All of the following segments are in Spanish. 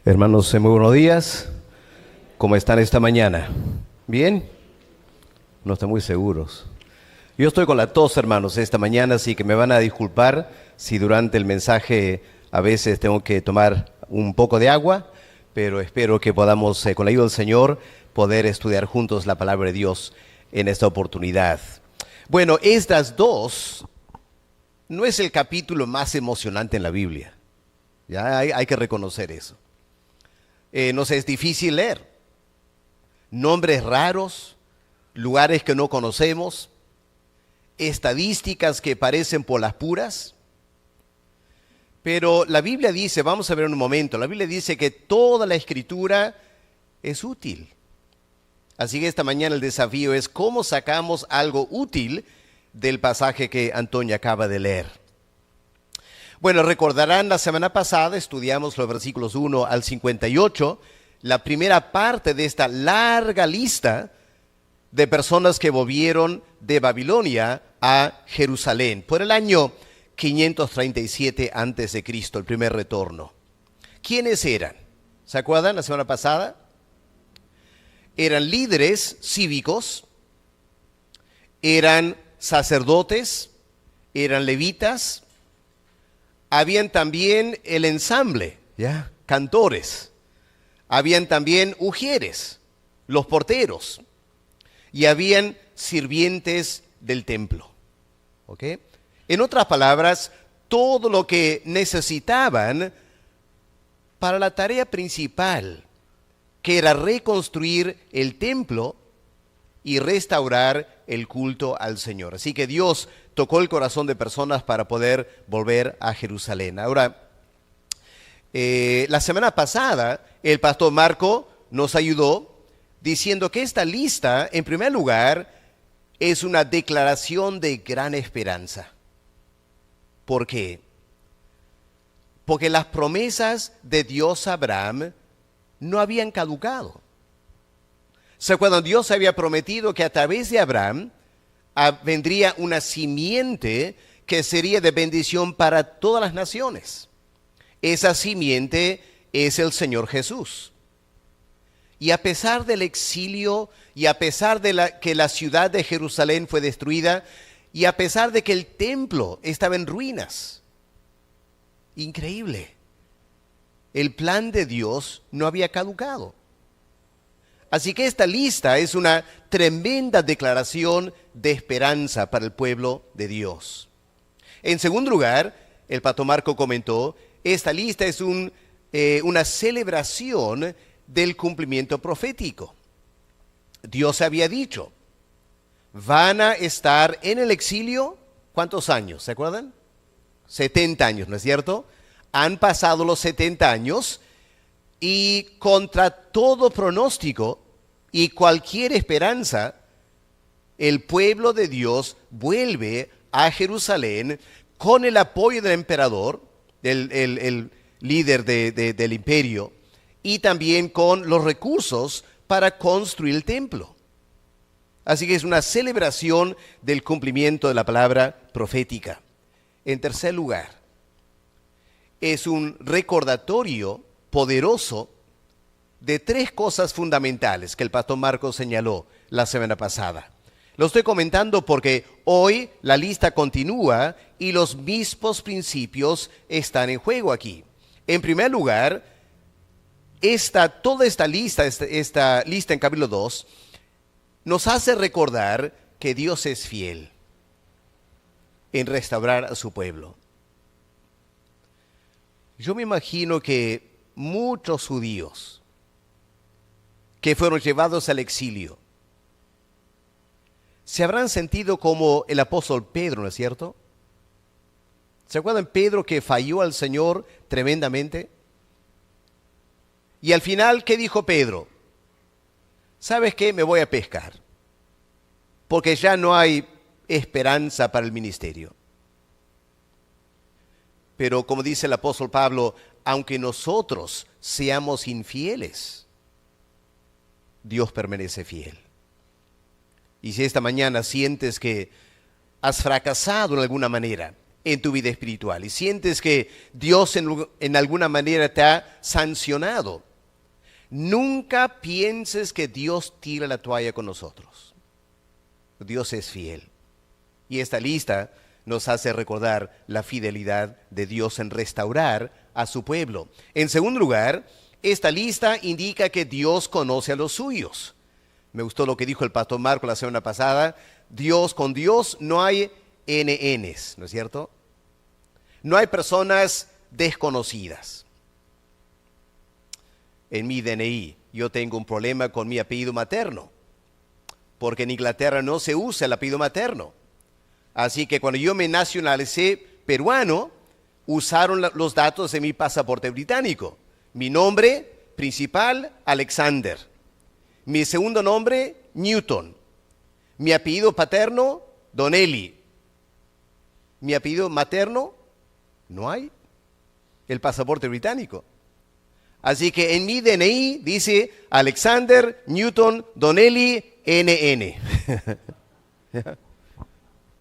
Hermanos, muy buenos días. ¿Cómo están esta mañana? ¿Bien? No están muy seguros. Yo estoy con la tos, hermanos, esta mañana, así que me van a disculpar si durante el mensaje a veces tengo que tomar un poco de agua, pero espero que podamos, con la ayuda del Señor, poder estudiar juntos la palabra de Dios en esta oportunidad. Bueno, Esdras 2 no es el capítulo más emocionante en la Biblia. Ya hay que reconocer eso. Nos es difícil leer. Nombres raros, lugares que no conocemos, estadísticas que parecen por las puras. Pero la Biblia dice, vamos a ver en un momento, la Biblia dice que toda la Escritura es útil. Así que esta mañana el desafío es cómo sacamos algo útil del pasaje que Antonio acaba de leer. Bueno, recordarán, la semana pasada estudiamos los versículos 1 al 58, la primera parte de esta larga lista de personas que volvieron de Babilonia a Jerusalén por el año 537 a.C., el primer retorno. ¿Quiénes eran? ¿Se acuerdan la semana pasada? Eran líderes cívicos, eran sacerdotes, eran levitas. Habían también el ensamble, ¿ya? Cantores. Habían también ujieres, los porteros. Y habían sirvientes del templo. ¿Ok? En otras palabras, todo lo que necesitaban para la tarea principal, que era reconstruir el templo y restaurar el culto al Señor. Así que Dios tocó el corazón de personas para poder volver a Jerusalén. Ahora, la semana pasada el pastor Marco nos ayudó diciendo que esta lista, en primer lugar, es una declaración de gran esperanza. ¿Por qué? Porque las promesas de Dios a Abraham no habían caducado. ¿Se acuerdan? Dios había prometido que a través de Abraham vendría una simiente que sería de bendición para todas las naciones. Esa simiente es el Señor Jesús. Y a pesar del exilio, y a pesar de que la ciudad de Jerusalén fue destruida, y a pesar de que el templo estaba en ruinas, increíble, el plan de Dios no había caducado. Así que esta lista es una tremenda declaración de esperanza para el pueblo de Dios. En segundo lugar, el pastor Marco comentó, esta lista es una celebración del cumplimiento profético. Dios había dicho, van a estar en el exilio, ¿cuántos años? ¿Se acuerdan? 70 años, ¿no es cierto? Han pasado los 70 años y contra todo pronóstico y cualquier esperanza, el pueblo de Dios vuelve a Jerusalén con el apoyo del emperador, el líder del imperio, y también con los recursos para construir el templo. Así que es una celebración del cumplimiento de la palabra profética. En tercer lugar, es un recordatorio poderoso de tres cosas fundamentales que el pastor Marcos señaló la semana pasada. Lo estoy comentando porque hoy la lista continúa y los mismos principios están en juego aquí. En primer lugar, toda esta lista en capítulo 2 nos hace recordar que Dios es fiel en restaurar a su pueblo. Yo me imagino que muchos judíos que fueron llevados al exilio se habrán sentido como el apóstol Pedro, ¿no es cierto? ¿Se acuerdan Pedro que falló al Señor tremendamente? Y al final, ¿qué dijo Pedro? ¿Sabes qué? Me voy a pescar, porque ya no hay esperanza para el ministerio. Pero como dice el apóstol Pablo, aunque nosotros seamos infieles, Dios permanece fiel. Y si esta mañana sientes que has fracasado en alguna manera, en tu vida espiritual y sientes que Dios en alguna manera te ha sancionado, nunca pienses que Dios tira la toalla con nosotros. Dios es fiel. Y esta lista nos hace recordar la fidelidad de Dios en restaurar a su pueblo. En segundo lugar, esta lista indica que Dios conoce a los suyos. Me gustó lo que dijo el pastor Marco la semana pasada. Con Dios no hay NNs, ¿no es cierto? No hay personas desconocidas. En mi DNI yo tengo un problema con mi apellido materno, porque en Inglaterra no se usa el apellido materno. Así que cuando yo me nacionalicé peruano, usaron los datos de mi pasaporte británico. Mi nombre principal, Alexander. Mi segundo nombre, Newton. Mi apellido paterno, Donnelly. Mi apellido materno, no hay. El pasaporte británico. Así que en mi DNI dice Alexander Newton Donnelly NN.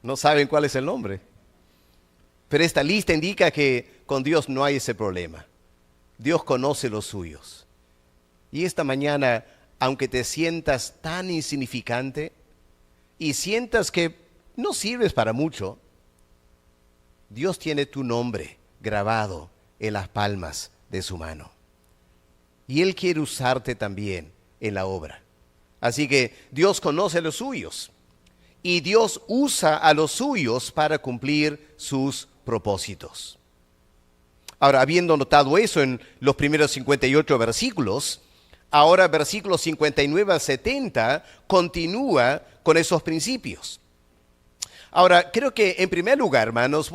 No saben cuál es el nombre. Pero esta lista indica que con Dios no hay ese problema. Dios conoce los suyos. Y esta mañana, aunque te sientas tan insignificante y sientas que no sirves para mucho, Dios tiene tu nombre grabado en las palmas de su mano. Y Él quiere usarte también en la obra. Así que Dios conoce a los suyos. Y Dios usa a los suyos para cumplir sus propósitos. Ahora, habiendo notado eso en los primeros 58 versículos, ahora versículos 59 al 70 continúa con esos principios. Ahora, creo que en primer lugar, hermanos,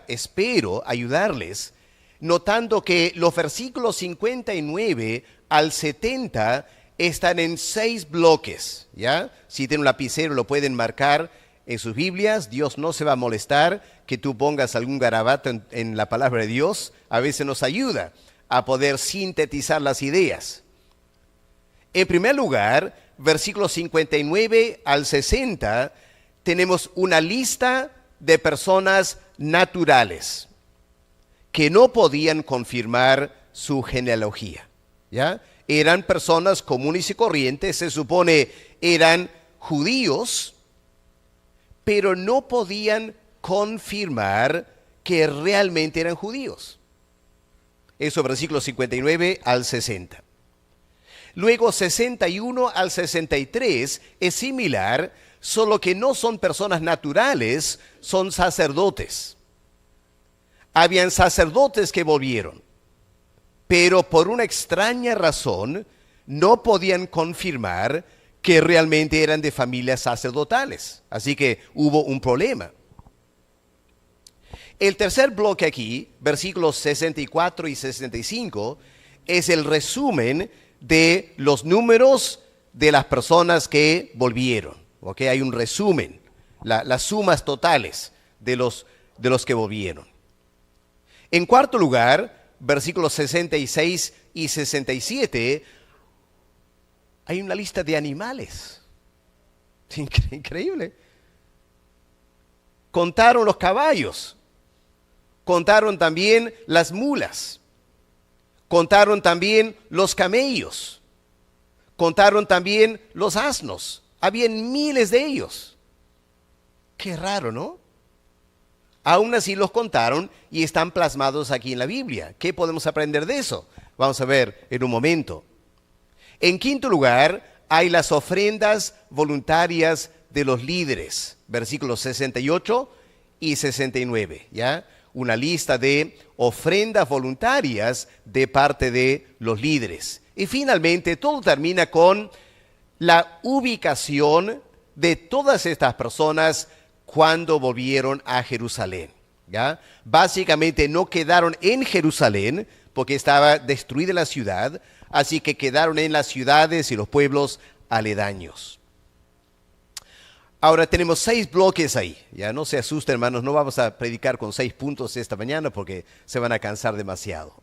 espero ayudarles notando que los versículos 59 al 70 están en 6 bloques, ¿ya? Si tienen un lapicero lo pueden marcar en sus Biblias. Dios no se va a molestar que tú pongas algún garabato en la palabra de Dios. A veces nos ayuda a poder sintetizar las ideas. En primer lugar, versículos 59 al 60, tenemos una lista de personas naturales que no podían confirmar su genealogía, ¿ya? Eran personas comunes y corrientes, se supone eran judíos, pero no podían confirmar que realmente eran judíos. Eso, versículos 59 al 60. Luego 61 al 63 es similar, solo que no son personas naturales, son sacerdotes. Habían sacerdotes que volvieron, pero por una extraña razón no podían confirmar que realmente eran de familias sacerdotales. Así que hubo un problema. El tercer bloque aquí, versículos 64 y 65, es el resumen de los números de las personas que volvieron. ¿Okay? Hay un resumen, las sumas totales de los que volvieron. En cuarto lugar, versículos 66 y 67, hay una lista de animales. Increíble. Contaron los caballos, contaron también las mulas, contaron también los camellos, contaron también los asnos. Habían miles de ellos. Qué raro, ¿no? Aún así los contaron y están plasmados aquí en la Biblia. ¿Qué podemos aprender de eso? Vamos a ver en un momento. En quinto lugar, hay las ofrendas voluntarias de los líderes. Versículos 68 y 69, ¿ya? Una lista de ofrendas voluntarias de parte de los líderes. Y finalmente, todo termina con la ubicación de todas estas personas cuando volvieron a Jerusalén, ¿ya? Básicamente no quedaron en Jerusalén porque estaba destruida la ciudad, así que quedaron en las ciudades y los pueblos aledaños. Ahora tenemos 6 bloques ahí, ya no se asusten, hermanos, no vamos a predicar con 6 puntos esta mañana porque se van a cansar demasiado.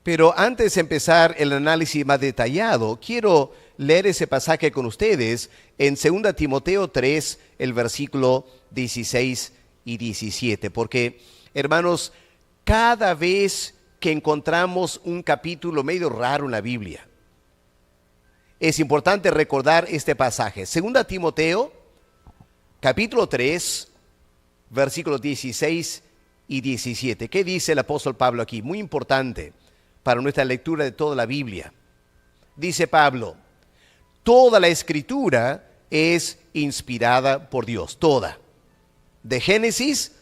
Pero antes de empezar el análisis más detallado, quiero leer ese pasaje con ustedes en 2 Timoteo 3, el versículo 16 y 17. Porque, hermanos, cada vez que encontramos un capítulo medio raro en la Biblia, es importante recordar este pasaje. Segunda Timoteo, capítulo 3, versículos 16 y 17. ¿Qué dice el apóstol Pablo aquí? Muy importante para nuestra lectura de toda la Biblia. Dice Pablo, toda la escritura es inspirada por Dios, toda. De Génesis,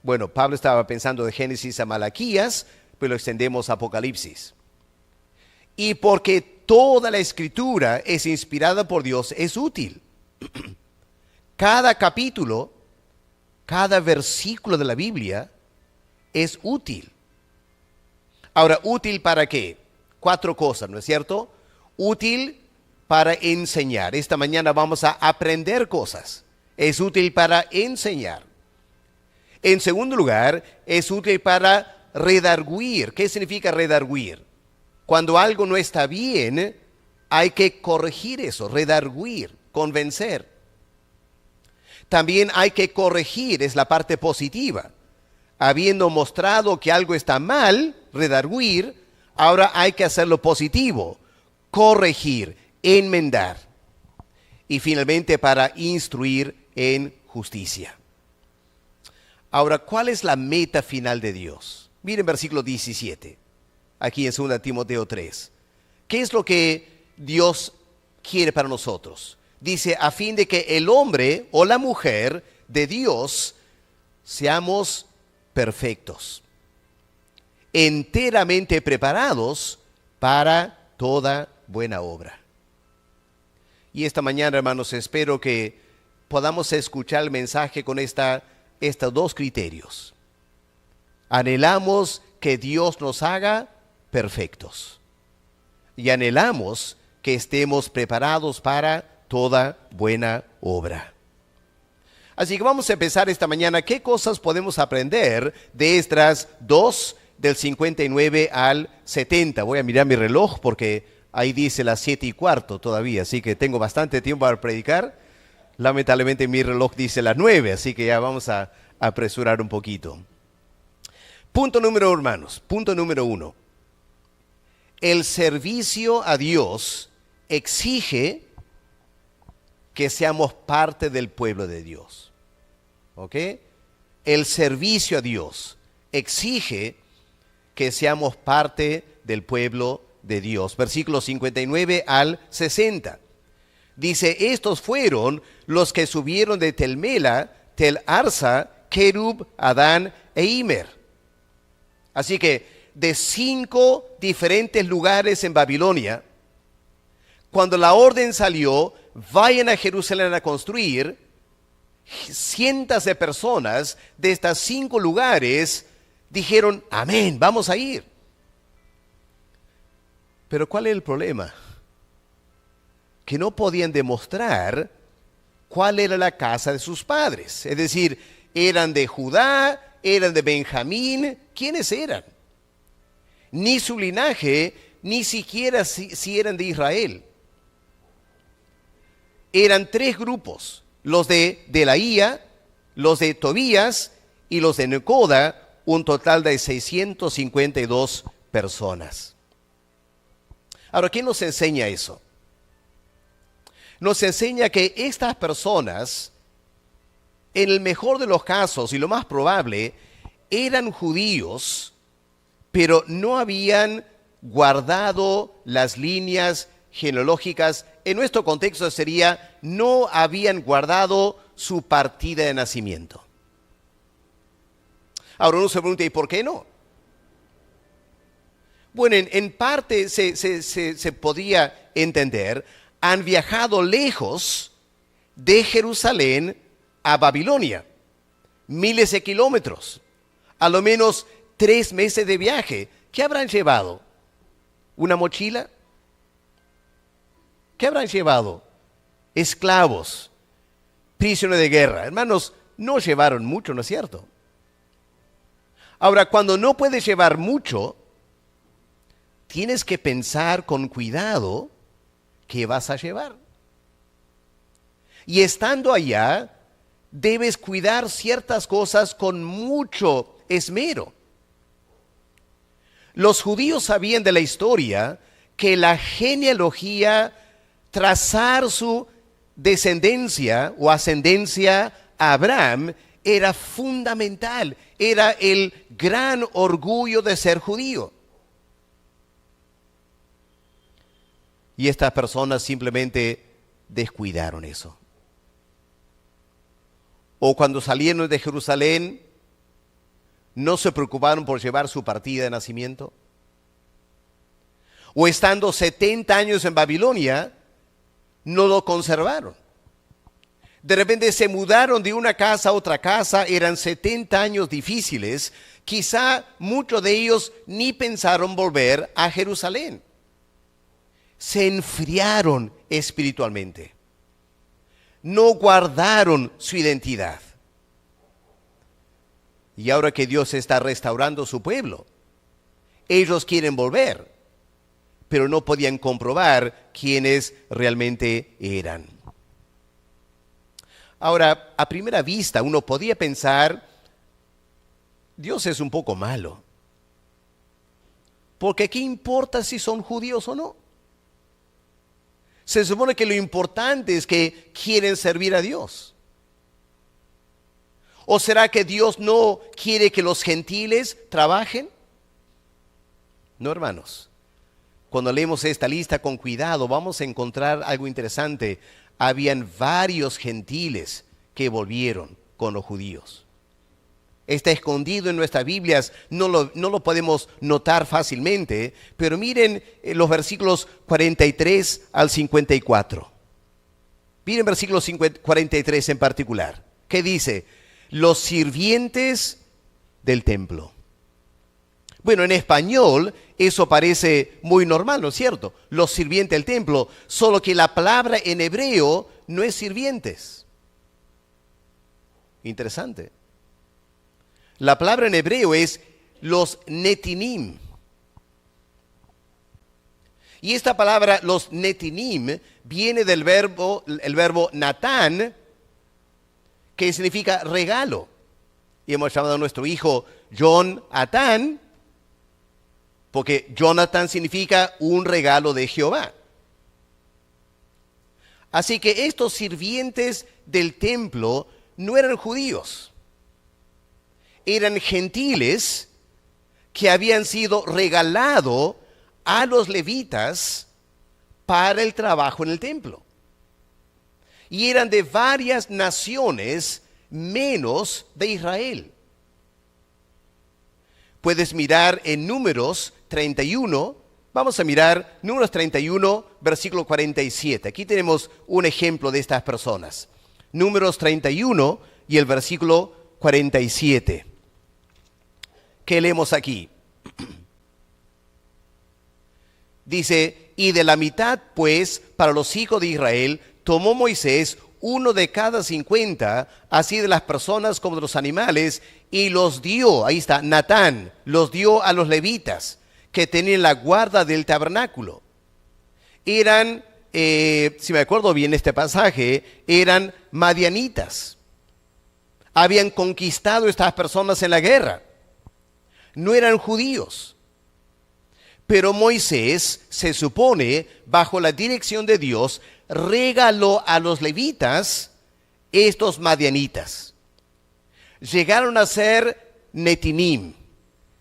bueno, Pablo estaba pensando de Génesis a Malaquías, pero lo extendemos a Apocalipsis. Y porque toda la escritura es inspirada por Dios, es útil. Cada capítulo, cada versículo de la Biblia es útil. Ahora, ¿útil para qué? 4 cosas, ¿no es cierto? Útil para enseñar. Esta mañana vamos a aprender cosas. Es útil para enseñar. En segundo lugar, es útil para redarguir. ¿Qué significa redarguir? Cuando algo no está bien, hay que corregir eso, redarguir, convencer. También hay que corregir, es la parte positiva. Habiendo mostrado que algo está mal, redarguir, ahora hay que hacerlo positivo, corregir, enmendar. Y finalmente para instruir en justicia. Ahora, ¿cuál es la meta final de Dios? Miren versículo 17, aquí en 2 Timoteo 3. ¿Qué es lo que Dios quiere para nosotros? Dice, a fin de que el hombre o la mujer de Dios seamos perfectos, enteramente preparados para toda buena obra. Y esta mañana, hermanos, espero que podamos escuchar el mensaje con estos 2 criterios. Anhelamos que Dios nos haga perfectos y anhelamos que estemos preparados para toda buena obra. Así que vamos a empezar esta mañana. ¿Qué cosas podemos aprender de estas 2 del 59 al 70? Voy a mirar mi reloj porque ahí dice las 7:15 todavía, así que tengo bastante tiempo para predicar. Lamentablemente mi reloj dice las 9, así que ya vamos a apresurar un poquito. Punto número 1. El servicio a Dios exige que seamos parte del pueblo de Dios. ¿Ok? El servicio a Dios exige que seamos parte del pueblo de Dios. Versículos 59 al 60. Dice, estos fueron los que subieron de Tel Mela, Tel Arsa, Kerub, Adán e Imer. Así que de 5 diferentes lugares en Babilonia, cuando la orden salió, vayan a Jerusalén a construir, cientos de personas de estos 5 lugares dijeron, amén, vamos a ir. Pero ¿cuál es el problema? Que no podían demostrar cuál era la casa de sus padres. Es decir, eran de Judá, eran de Benjamín, ¿quiénes eran? Ni su linaje, ni siquiera si eran de Israel. Eran 3 grupos, los de Delaía, los de Tobías y los de Necoda, un total de 652 personas. Ahora, ¿qué nos enseña eso? Nos enseña que estas personas, en el mejor de los casos y lo más probable, eran judíos, pero no habían guardado las líneas genealógicas. En nuestro contexto sería, no habían guardado su partida de nacimiento. Ahora uno se pregunta, ¿y por qué no? Bueno, en parte se podía entender. Han viajado lejos de Jerusalén a Babilonia, miles de kilómetros, a lo menos 3 meses de viaje. ¿Qué habrán llevado? ¿Una mochila? ¿Qué habrán llevado? Esclavos, prisioneros de guerra. Hermanos, no llevaron mucho, ¿no es cierto? Ahora, cuando no puedes llevar mucho, tienes que pensar con cuidado qué vas a llevar. Y estando allá, debes cuidar ciertas cosas con mucho esmero. Los judíos sabían de la historia que la genealogía, trazar su descendencia o ascendencia a Abraham, era fundamental, era el gran orgullo de ser judío. Y estas personas simplemente descuidaron eso. O cuando salieron de Jerusalén, no se preocuparon por llevar su partida de nacimiento. O estando 70 años en Babilonia, no lo conservaron. De repente se mudaron de una casa a otra casa, eran 70 años difíciles. Quizá muchos de ellos ni pensaron volver a Jerusalén. Se enfriaron espiritualmente. No guardaron su identidad. Y ahora que Dios está restaurando su pueblo, ellos quieren volver, pero no podían comprobar quiénes realmente eran. Ahora, a primera vista, uno podía pensar, Dios es un poco malo. Porque ¿qué importa si son judíos o no? Se supone que lo importante es que quieren servir a Dios. ¿O será que Dios no quiere que los gentiles trabajen? No, hermanos. Cuando leemos esta lista con cuidado, vamos a encontrar algo interesante. Habían varios gentiles que volvieron con los judíos. Está escondido en nuestras Biblias, no lo podemos notar fácilmente, pero miren los versículos 43 al 54. Miren versículo 43 en particular. ¿Qué dice? Los sirvientes del templo. Bueno, en español eso parece muy normal, ¿no es cierto? Los sirvientes del templo, solo que la palabra en hebreo no es sirvientes. Interesante. La palabra en hebreo es los netinim. Y esta palabra, los netinim, viene del verbo natán, que significa regalo. Y hemos llamado a nuestro hijo Jonathan, porque Jonathan significa un regalo de Jehová. Así que estos sirvientes del templo no eran judíos. Eran gentiles que habían sido regalados a los levitas para el trabajo en el templo. Y eran de varias naciones menos de Israel. Puedes mirar en Números 31, vamos a mirar Números 31, versículo 47. Aquí tenemos un ejemplo de estas personas. Números 31 y el versículo 47. ¿Qué leemos aquí? Dice, y de la mitad, pues, para los hijos de Israel, tomó Moisés uno de cada 50, así de las personas como de los animales, y los dio, ahí está, Natán, los dio a los levitas, que tenían la guarda del tabernáculo. Eran, si me acuerdo bien este pasaje, eran madianitas. Habían conquistado estas personas en la guerra. No eran judíos. Pero Moisés, se supone, bajo la dirección de Dios, regaló a los levitas estos madianitas. Llegaron a ser netinim,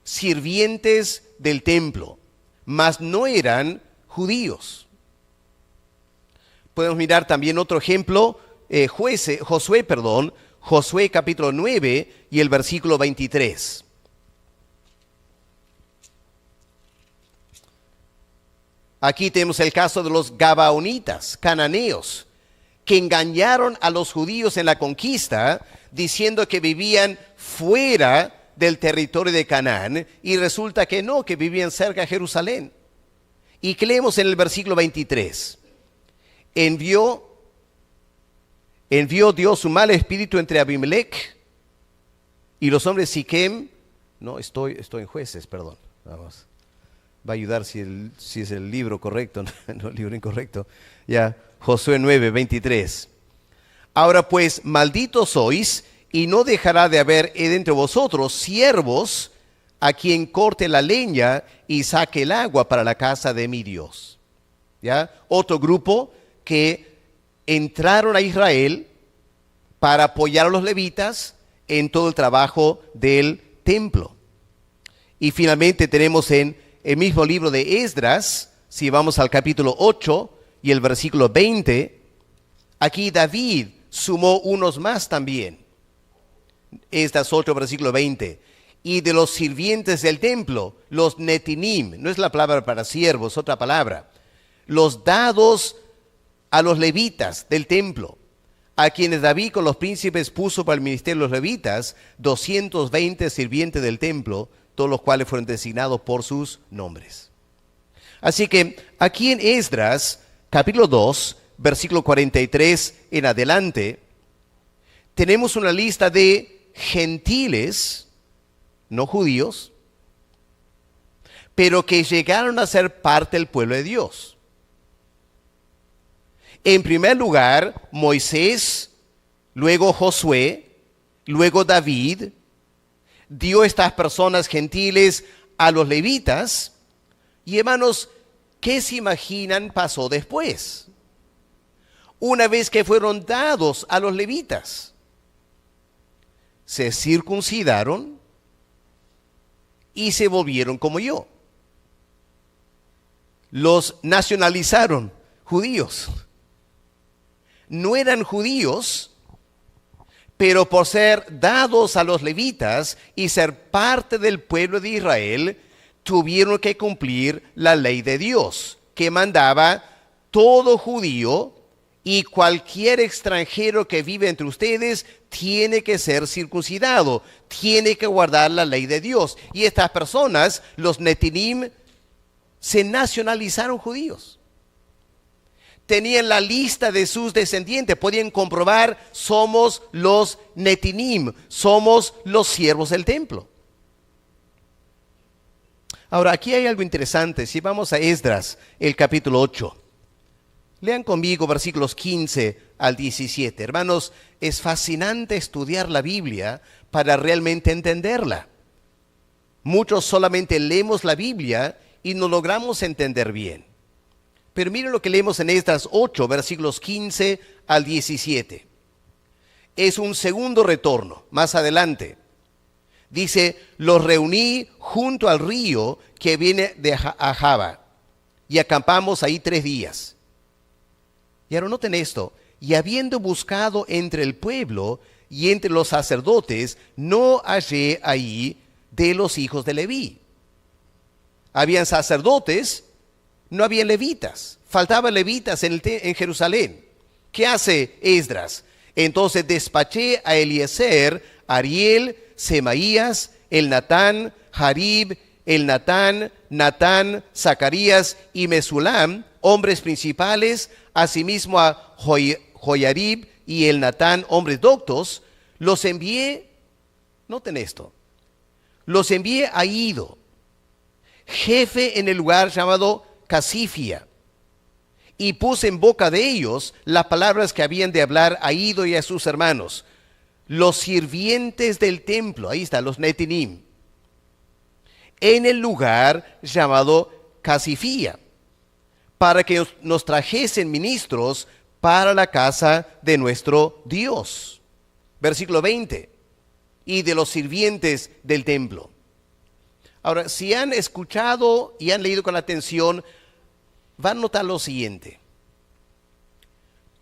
sirvientes del templo, mas no eran judíos. Podemos mirar también otro ejemplo, Josué capítulo 9 y el versículo 23. Aquí tenemos el caso de los gabaonitas, cananeos, que engañaron a los judíos en la conquista, diciendo que vivían fuera del territorio de Canaán, y resulta que no, que vivían cerca de Jerusalén. Y que leemos en el versículo 23. Envió Dios su mal espíritu entre Abimelech y los hombres de Siquem. No, estoy en Jueces, perdón. Vamos. Va a ayudar si es el libro correcto, no el libro incorrecto. Ya, Josué 9, 23. Ahora pues, malditos sois, y no dejará de haber entre vosotros siervos a quien corte la leña y saque el agua para la casa de mi Dios. ¿Ya? Otro grupo que entraron a Israel para apoyar a los levitas en todo el trabajo del templo. Y finalmente tenemos en el mismo libro de Esdras, si vamos al capítulo 8 y el versículo 20, aquí David sumó unos más también. Esdras 8, versículo 20. Y de los sirvientes del templo, los netinim, no es la palabra para siervos, otra palabra, los dados a los levitas del templo, a quienes David con los príncipes puso para el ministerio de los levitas, 220 sirvientes del templo, todos los cuales fueron designados por sus nombres. Así que aquí en Esdras, capítulo 2, versículo 43 en adelante, tenemos una lista de gentiles, no judíos, pero que llegaron a ser parte del pueblo de Dios. En primer lugar, Moisés, luego Josué, luego David, dio estas personas gentiles a los levitas. Y hermanos, ¿qué se imaginan pasó después? Una vez que fueron dados a los levitas, se circuncidaron y se volvieron como yo. Los nacionalizaron judíos. No eran judíos, pero por ser dados a los levitas y ser parte del pueblo de Israel, tuvieron que cumplir la ley de Dios, que mandaba todo judío y cualquier extranjero que vive entre ustedes tiene que ser circuncidado, tiene que guardar la ley de Dios. Y estas personas, los netinim, se nacionalizaron judíos. Tenían la lista de sus descendientes, podían comprobar, somos los netinim, somos los siervos del templo. Ahora, aquí hay algo interesante. Si vamos a Esdras, el capítulo 8. Lean conmigo versículos 15 al 17. Hermanos, es fascinante estudiar la Biblia para realmente entenderla. Muchos solamente leemos la Biblia y no logramos entender bien. Pero miren lo que leemos en Esdras 8, versículos 15 al 17. Es un segundo retorno, más adelante. Dice, los reuní junto al río que viene de Ahava y acampamos ahí 3 días. Y ahora noten esto, y habiendo buscado entre el pueblo y entre los sacerdotes, no hallé ahí de los hijos de Leví. Habían sacerdotes, no había levitas, faltaban levitas en Jerusalén. ¿Qué hace Esdras? Entonces despaché a Eliezer, Ariel, Semaías, Elnatán, Jarib, Elnatán, Natán, Zacarías y Mesulam, hombres principales, asimismo a Joyarib y Elnatán, hombres doctos, los envié, noten esto, los envié a Ido, jefe en el lugar llamado Casifia, y puse en boca de ellos las palabras que habían de hablar a Ido y a sus hermanos, los sirvientes del templo, ahí está, los netinim, en el lugar llamado Casifia, para que nos trajesen ministros para la casa de nuestro Dios. Versículo 20, y de los sirvientes del templo. Ahora, si han escuchado y han leído con atención, van a notar lo siguiente.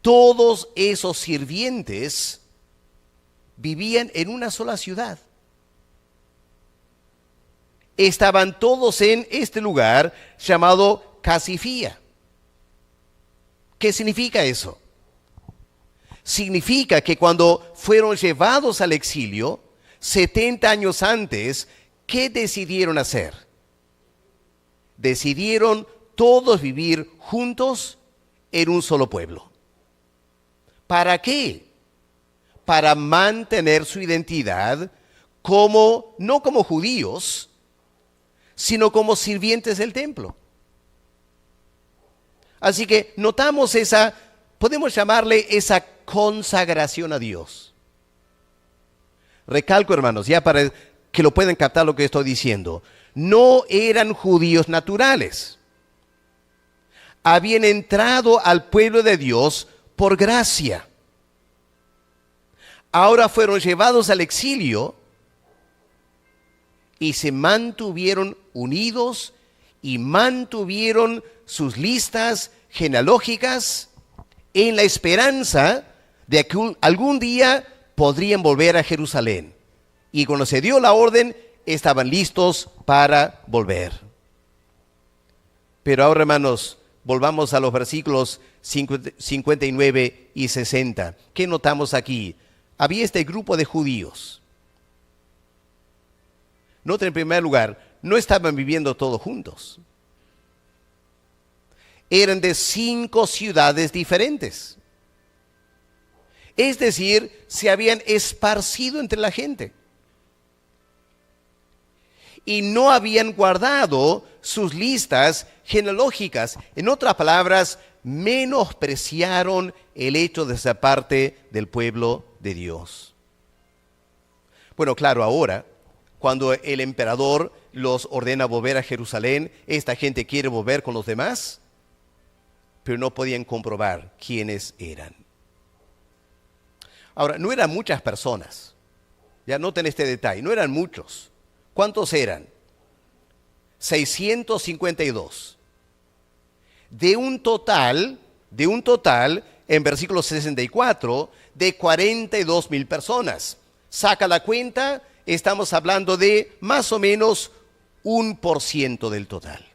Todos esos sirvientes vivían en una sola ciudad. Estaban todos en este lugar llamado Casifía. ¿Qué significa eso? Significa que cuando fueron llevados al exilio, 70 años antes, ¿qué decidieron hacer? Decidieron todos vivir juntos en un solo pueblo. ¿Para qué? Para mantener su identidad no como judíos, sino como sirvientes del templo. Así que notamos podemos llamarle esa consagración a Dios. Recalco, hermanos, ya para que lo puedan captar lo que estoy diciendo. No eran judíos naturales. Habían entrado al pueblo de Dios por gracia. Ahora fueron llevados al exilio y se mantuvieron unidos y mantuvieron sus listas genealógicas en la esperanza de que algún día podrían volver a Jerusalén. Y cuando se dio la orden, estaban listos para volver. Pero ahora, hermanos, volvamos a los versículos 59 y 60. ¿Qué notamos aquí? Había este grupo de judíos. Noten en primer lugar, no estaban viviendo todos juntos. Eran de 5 ciudades diferentes. Es decir, se habían esparcido entre la gente. Y no habían guardado sus listas genealógicas. En otras palabras, menospreciaron el hecho de ser parte del pueblo de Dios. Bueno, claro, ahora, cuando el emperador los ordena volver a Jerusalén, esta gente quiere volver con los demás, pero no podían comprobar quiénes eran. Ahora, no eran muchas personas. Ya noten este detalle, no eran muchos. ¿Cuántos eran? 652. De un total, en versículo 64, de 42,000 personas. Saca la cuenta, estamos hablando de más o menos 1% del total.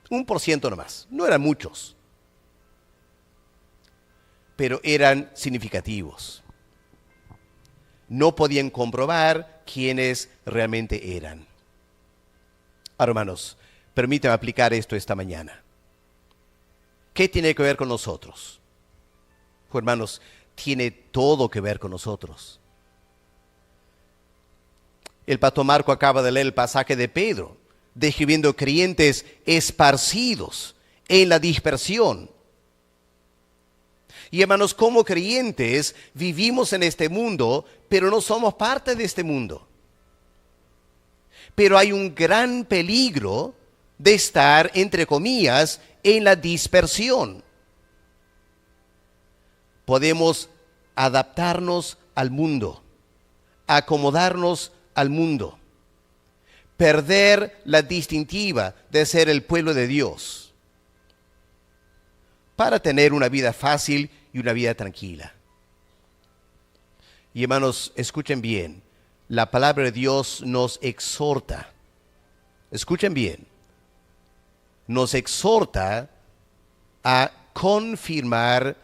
1% nomás, no eran muchos. Pero eran significativos. No podían comprobar quiénes realmente eran. Ahora, hermanos, permítanme aplicar esto esta mañana. ¿Qué tiene que ver con nosotros? Pues, hermanos, tiene todo que ver con nosotros. El pastor Marco acaba de leer el pasaje de Pedro, describiendo creyentes esparcidos en la dispersión. Y hermanos, como creyentes vivimos en este mundo, pero no somos parte de este mundo. Pero hay un gran peligro de estar, entre comillas, en la dispersión. Podemos adaptarnos al mundo, acomodarnos al mundo, perder la distintiva de ser el pueblo de Dios para tener una vida fácil y una vida tranquila. Y hermanos, escuchen bien, la palabra de Dios nos exhorta, escuchen bien, nos exhorta a confirmar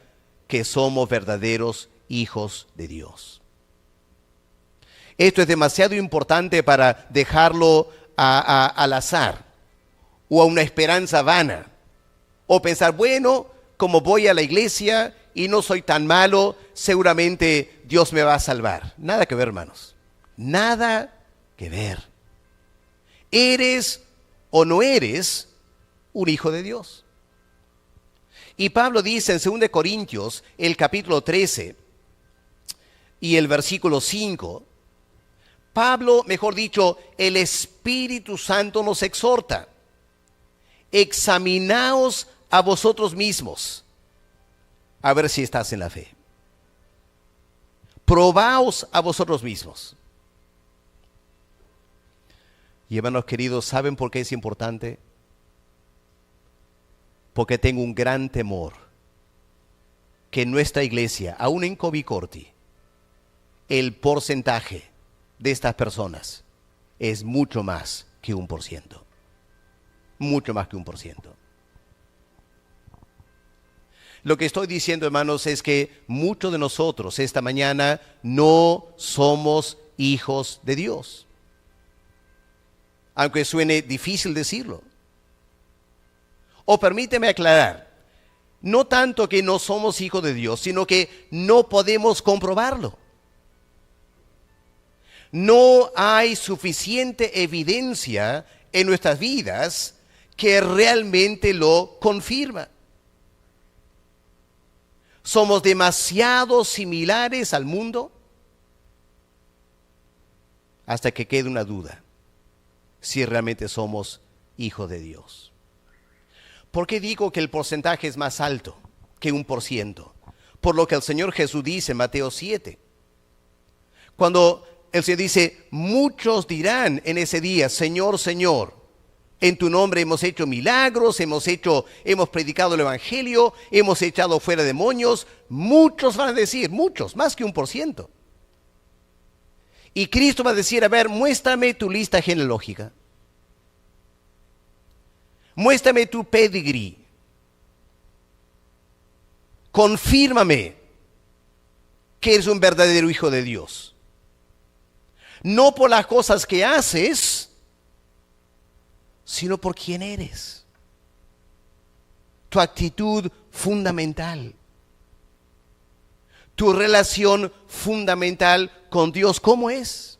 que somos verdaderos hijos de Dios. Esto es demasiado importante para dejarlo al azar o a una esperanza vana o pensar, bueno, como voy a la iglesia y no soy tan malo, seguramente Dios me va a salvar. Nada que ver, hermanos. Nada que ver. ¿Eres o no eres un hijo de Dios? Y Pablo dice en 2 Corintios, el capítulo 13 y el versículo 5, Pablo, mejor dicho, el Espíritu Santo nos exhorta. Examinaos a vosotros mismos, a ver si estás en la fe. Probaos a vosotros mismos. Y hermanos queridos, ¿saben por qué es importante? Porque tengo un gran temor que en nuestra iglesia, aún en Covicorti, el porcentaje de estas personas es mucho más que 1%. Mucho más que 1%. Lo que estoy diciendo, hermanos, es que muchos de nosotros esta mañana no somos hijos de Dios. Aunque suene difícil decirlo. O permíteme aclarar, no tanto que no somos hijos de Dios, sino que no podemos comprobarlo. No hay suficiente evidencia en nuestras vidas que realmente lo confirma. ¿Somos demasiado similares al mundo? Hasta que quede una duda si realmente somos hijos de Dios. ¿Por qué digo que el porcentaje es más alto que 1%? Por lo que el Señor Jesús dice en Mateo 7. Cuando el Señor dice, muchos dirán en ese día, Señor, Señor, en tu nombre hemos hecho milagros, hemos predicado el Evangelio, hemos echado fuera demonios. Muchos van a decir, muchos, más que 1%. Y Cristo va a decir, a ver, muéstrame tu lista genealógica. Muéstrame tu pedigree. Confírmame que eres un verdadero hijo de Dios. No por las cosas que haces, sino por quién eres. Tu actitud fundamental. Tu relación fundamental con Dios, ¿cómo es?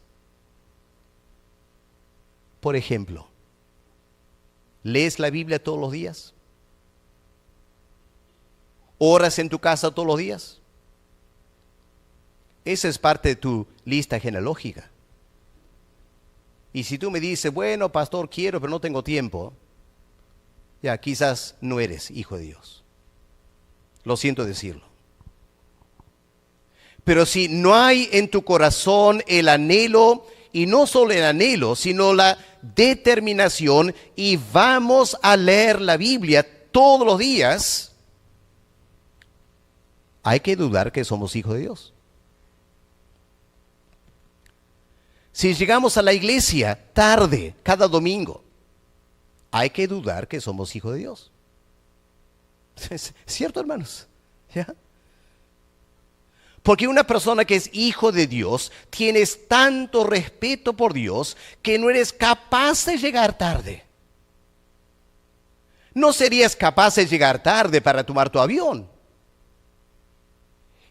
Por ejemplo, ¿lees la Biblia todos los días? ¿Oras en tu casa todos los días? Esa es parte de tu lista genealógica. Y si tú me dices, bueno, pastor, quiero, pero no tengo tiempo, ya quizás no eres hijo de Dios. Lo siento decirlo. Pero si no hay en tu corazón el anhelo, y no solo el anhelo, sino la determinación, y vamos a leer la Biblia todos los días, hay que dudar que somos hijos de Dios. Si llegamos a la iglesia tarde, cada domingo, hay que dudar que somos hijos de Dios. ¿Es cierto, hermanos? ¿Ya? Porque una persona que es hijo de Dios, tienes tanto respeto por Dios que no eres capaz de llegar tarde. No serías capaz de llegar tarde para tomar tu avión.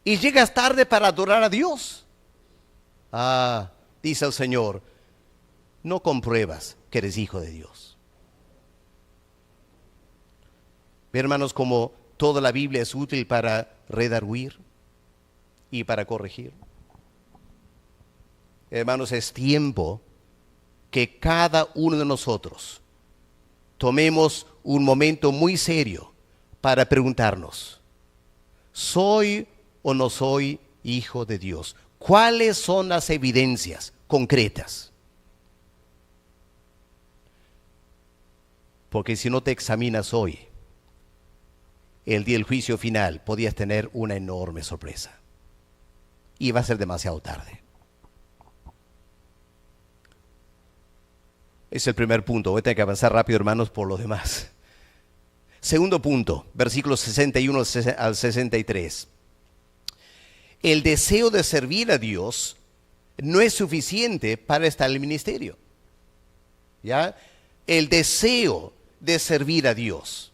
Y llegas tarde para adorar a Dios. Dice el Señor, no compruebas que eres hijo de Dios. Hermanos, como toda la Biblia es útil para redarguir y para corregir. Hermanos, es tiempo que cada uno de nosotros tomemos un momento muy serio para preguntarnos, ¿soy o no soy hijo de Dios? ¿Cuáles son las evidencias concretas? Porque si no te examinas hoy, el día del juicio final podías tener una enorme sorpresa. Y va a ser demasiado tarde. Es el primer punto. Voy a tener que avanzar rápido, hermanos, por los demás. Segundo punto, versículos 61 al 63. El deseo de servir a Dios no es suficiente para estar en el ministerio. ¿Ya? El deseo de servir a Dios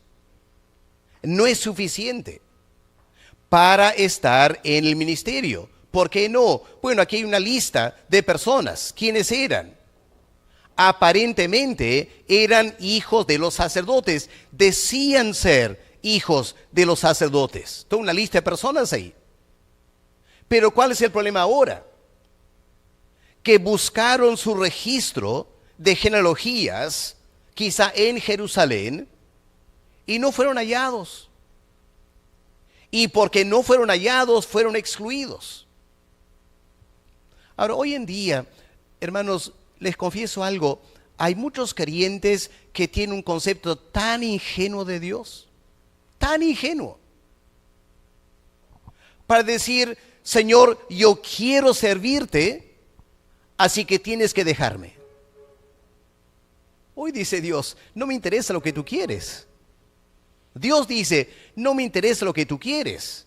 no es suficiente para estar en el ministerio. ¿Por qué no? Bueno, aquí hay una lista de personas. ¿Quiénes eran? Aparentemente eran hijos de los sacerdotes. Decían ser hijos de los sacerdotes. Toda una lista de personas ahí. Pero ¿cuál es el problema ahora? Que buscaron su registro de genealogías, quizá en Jerusalén, y no fueron hallados. Y porque no fueron hallados, fueron excluidos. Ahora, hoy en día, hermanos, les confieso algo, hay muchos creyentes que tienen un concepto tan ingenuo de Dios, tan ingenuo, para decir, Señor, yo quiero servirte, así que tienes que dejarme. Hoy dice Dios, no me interesa lo que tú quieres. Dios dice, no me interesa lo que tú quieres.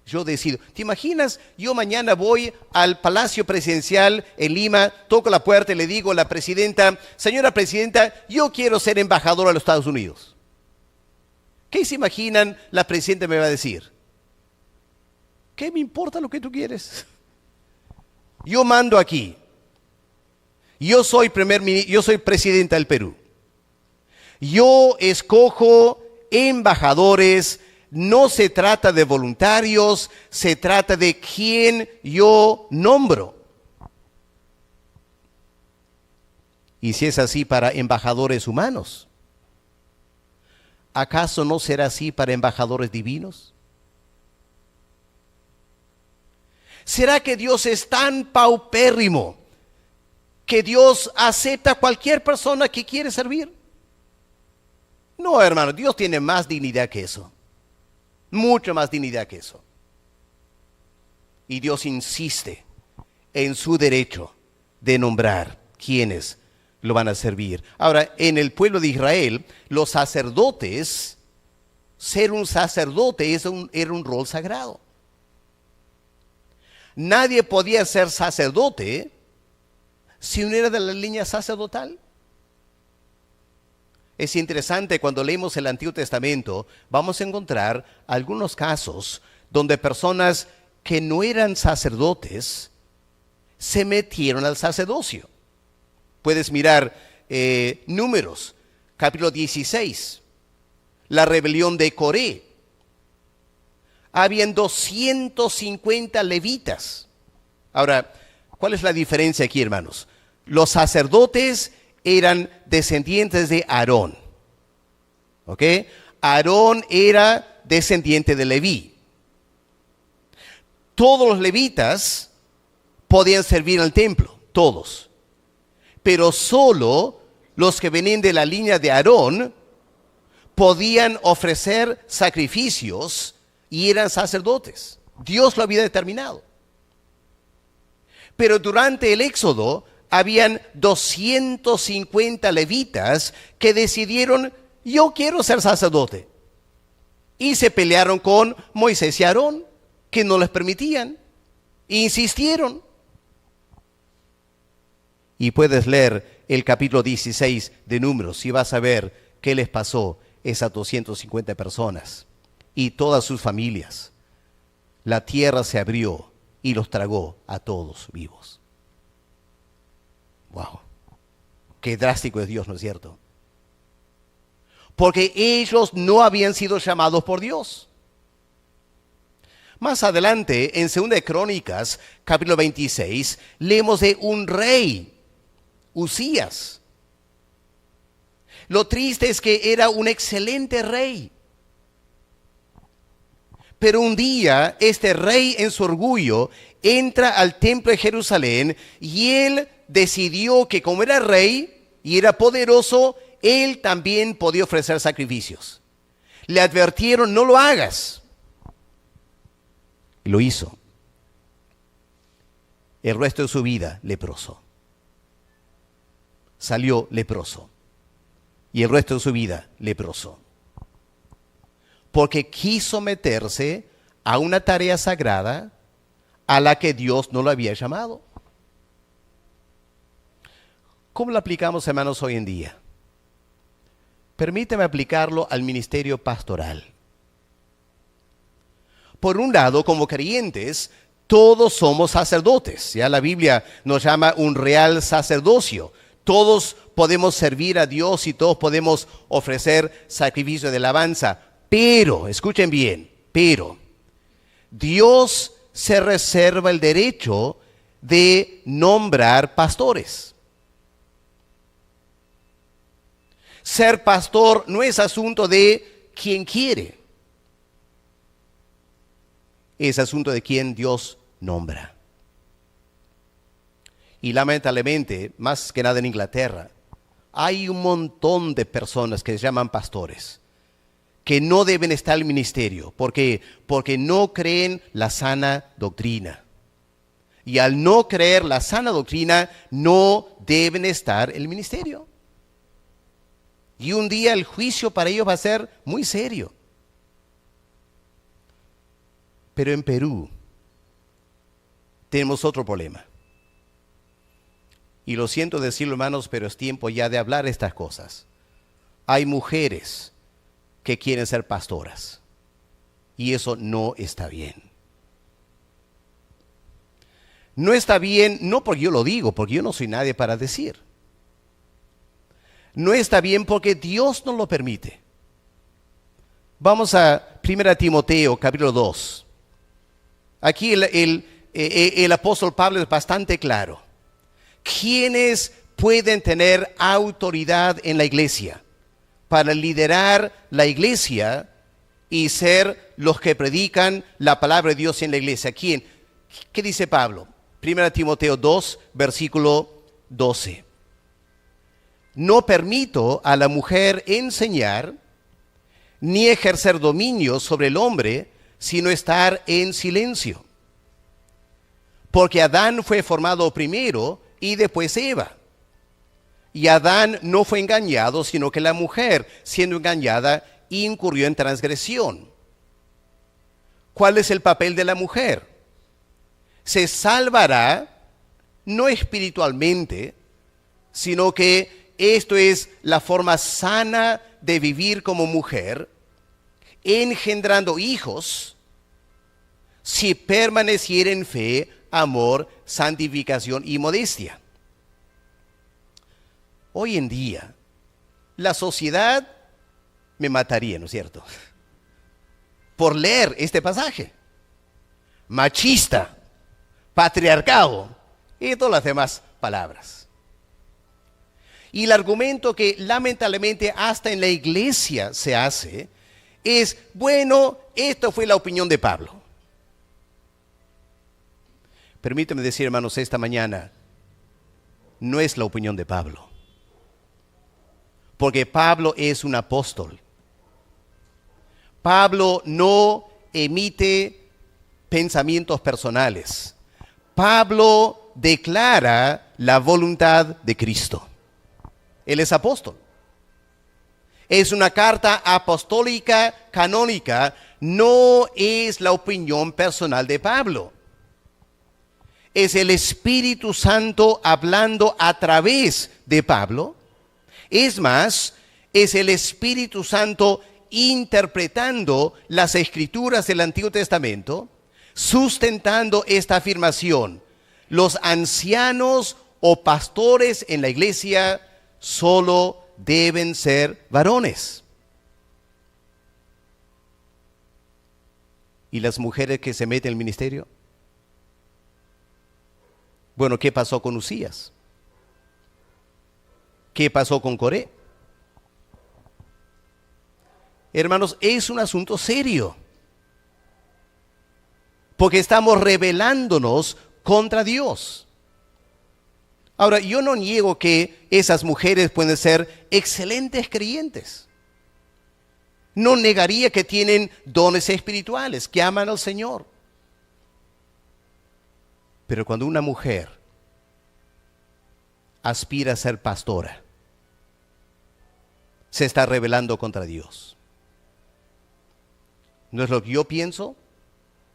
Yo decido. ¿Te imaginas? Yo mañana voy al Palacio Presidencial en Lima, toco la puerta y le digo a la presidenta, señora presidenta, yo quiero ser embajadora de los Estados Unidos. ¿Qué se imaginan la presidenta me va a decir? ¿Qué me importa lo que tú quieres? Yo mando aquí. Yo soy presidenta del Perú. Yo escojo embajadores no se trata de voluntarios, se trata de quien yo nombro. Y si es así para embajadores humanos, ¿acaso no será así para embajadores divinos? ¿Será que Dios es tan paupérrimo que Dios acepta a cualquier persona que quiere servir? No, hermano, Dios tiene más dignidad que eso. Mucho más dignidad que eso. Y Dios insiste en su derecho de nombrar quienes lo van a servir. Ahora, en el pueblo de Israel, los sacerdotes, ser un sacerdote era un rol sagrado. Nadie podía ser sacerdote si no era de la línea sacerdotal. Es interesante, cuando leemos el Antiguo Testamento, vamos a encontrar algunos casos donde personas que no eran sacerdotes se metieron al sacerdocio. Puedes mirar Números, capítulo 16, la rebelión de Coré. Habían 250 levitas. Ahora, ¿cuál es la diferencia aquí, hermanos? Los sacerdotes eran descendientes de Aarón. ¿Ok? Aarón era descendiente de Leví. Todos los levitas podían servir al templo, todos. Pero solo los que venían de la línea de Aarón podían ofrecer sacrificios y eran sacerdotes. Dios lo había determinado. Pero durante el Éxodo habían 250 levitas que decidieron: yo quiero ser sacerdote. Y se pelearon con Moisés y Aarón, que no les permitían. E insistieron. Y puedes leer el capítulo 16 de Números y vas a ver qué les pasó a esas 250 personas y todas sus familias. La tierra se abrió y los tragó a todos vivos. Wow, qué drástico es Dios, ¿no es cierto? Porque ellos no habían sido llamados por Dios. Más adelante, en 2 de Crónicas, capítulo 26, leemos de un rey, Usías. Lo triste es que era un excelente rey. Pero un día, este rey en su orgullo entra al templo de Jerusalén y él decidió que como era rey y era poderoso, él también podía ofrecer sacrificios. Le advirtieron: no lo hagas. Lo hizo. El resto de su vida leproso. Salió leproso. Y el resto de su vida leproso. Porque quiso meterse a una tarea sagrada a la que Dios no lo había llamado. ¿Cómo lo aplicamos, hermanos, hoy en día? Permíteme aplicarlo al ministerio pastoral. Por un lado, como creyentes, todos somos sacerdotes. Ya la Biblia nos llama un real sacerdocio. Todos podemos servir a Dios y todos podemos ofrecer sacrificio de alabanza. Pero, escuchen bien, pero Dios se reserva el derecho de nombrar pastores. Ser pastor no es asunto de quien quiere. Es asunto de quien Dios nombra. Y lamentablemente, más que nada en Inglaterra, hay un montón de personas que se llaman pastores, que no deben estar en el ministerio, porque no creen la sana doctrina. Y al no creer la sana doctrina, no deben estar en el ministerio. Y un día el juicio para ellos va a ser muy serio. Pero en Perú tenemos otro problema. Y lo siento decirlo, hermanos, pero es tiempo ya de hablar estas cosas. Hay mujeres que quieren ser pastoras. Y eso no está bien. No está bien, no porque yo lo digo, porque yo no soy nadie para decir. No está bien porque Dios no lo permite. Vamos a 1 Timoteo, capítulo 2. Aquí el apóstol Pablo es bastante claro. ¿Quiénes pueden tener autoridad en la iglesia para liderar la iglesia y ser los que predican la palabra de Dios en la iglesia? ¿Quién? ¿Qué dice Pablo? 1 Timoteo 2, versículo 12. No permito a la mujer enseñar ni ejercer dominio sobre el hombre, sino estar en silencio. Porque Adán fue formado primero y después Eva. Y Adán no fue engañado, sino que la mujer, siendo engañada, incurrió en transgresión. ¿Cuál es el papel de la mujer? Se salvará, no espiritualmente, sino que esto es la forma sana de vivir como mujer, engendrando hijos, si permaneciera en fe, amor, santificación y modestia. Hoy en día, la sociedad me mataría, ¿no es cierto?, por leer este pasaje. Machista, patriarcado y todas las demás palabras. Y el argumento que lamentablemente hasta en la iglesia se hace es, bueno, esto fue la opinión de Pablo. Permíteme decir, hermanos, esta mañana no es la opinión de Pablo. Porque Pablo es un apóstol. Pablo no emite pensamientos personales. Pablo declara la voluntad de Cristo. Él es apóstol. Es una carta apostólica canónica, no es la opinión personal de Pablo. Es el Espíritu Santo hablando a través de Pablo. Es más, es el Espíritu Santo interpretando las Escrituras del Antiguo Testamento, sustentando esta afirmación. Los ancianos o pastores en la iglesia solo deben ser varones. ¿Y las mujeres que se meten en el ministerio? Bueno, ¿qué pasó con Usías? ¿Qué pasó con Coré? Hermanos, es un asunto serio. Porque estamos rebelándonos contra Dios. Ahora, yo no niego que esas mujeres pueden ser excelentes creyentes. No negaría que tienen dones espirituales, que aman al Señor. Pero cuando una mujer aspira a ser pastora, se está rebelando contra Dios. No es lo que yo pienso,